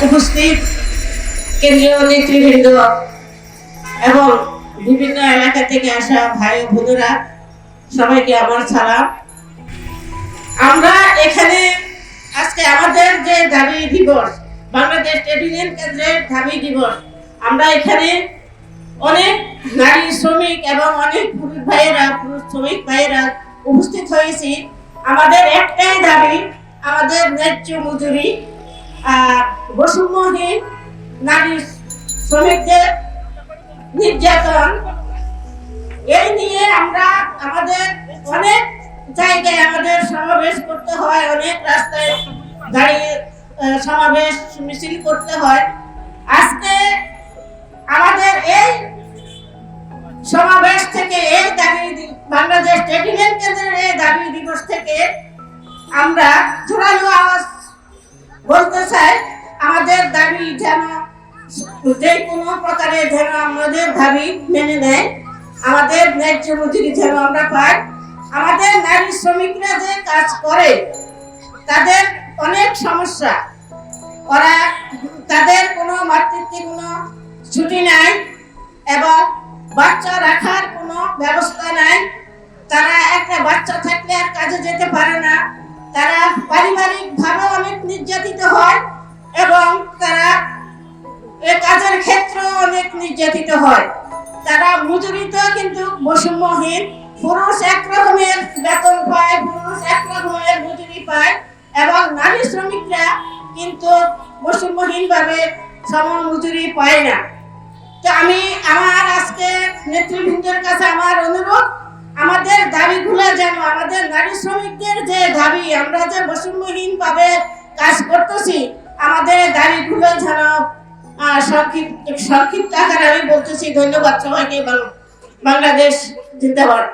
উপস্থিত কেন্দ্রীয় নেতৃবৃন্দ এবং বিভিন্ন এলাকা থেকে আসা ভাই ও বোনেরা, সবাইকে আমার সালাম। আমরা এখানে আজকে আমাদের যে দাবি দিবস, বাংলাদেশ ট্রেড ইউনিয়ন কেন্দ্রের দাবি দিবস, আমরা এখানে অনেক নারী শ্রমিক এবং অনেক পুরুষ শ্রমিক ভাইয়েরা উপস্থিত হয়েছি। আমাদের একটাই দাবি, আমাদের ন্যায্য মজুরি, বৈষম্যহীন নারী শ্রমিকদের নির্যাতন, এই নিয়ে আমরা আমাদের অনেক জায়গায় আমাদের সমাবেশ করতে হয়, অনেক রাস্তায় দাঁড়িয়ে সমাবেশ মিছিল করতে হয়। আজকে আমাদের এই সমাবেশ থেকে, এই দাবি বাংলাদেশ ট্রেড ইউনিয়ন কেন্দ্রের এই দাবি দিবস থেকে আমরা জোরালো আওয়াজ বলতে চাই, আমাদের দাবি যেন যে কোনো প্রকারে যেন আমাদের দাবি মেনে নেয়, আমাদের ন্যায্য মজুরি যেন আমরা পাই। আমাদের নারী শ্রমিকরা যে কাজ করে তাদের অনেক সমস্যা, ওরা তাদের কোনো মাতৃত্বে কোনো ছুটি নাই এবং বাচ্চা রাখার কোনো ব্যবস্থা নাই। তারা একটা বাচ্চা থাকলে আর কাজে যেতে পারে না, তারা পারিবারিকভাবে অনেক নির্যাতিত হয় এবং তারা কাজের ক্ষেত্রে অনেক নির্যাতিত হয়। তারা মজুরিতে কিন্তু বৈষম্যহীন, পুরুষ এক রকমের বেতন পায়, পুরুষ এক রকমের মজুরি পায় এবং নারী শ্রমিকরা কিন্তু বৈষম্যহীনভাবে সম মজুরি পায় না। তো আমি আমার আজকে নেতৃবৃন্দের কাছে আমার অনুরোধ, আমাদের দাবিগুলো যেন, আমাদের নারী শ্রমিকদের যে দাবি, আমরা যে বৈষম্যহীনভাবে কাজ করতেছি, আমাদের দাবিগুলো যেন সংক্ষিপ্ত আকারে আমি বলতেছি। ধন্যবাদ সবাইকে। বাংলাদেশ জিন্দাবাদ।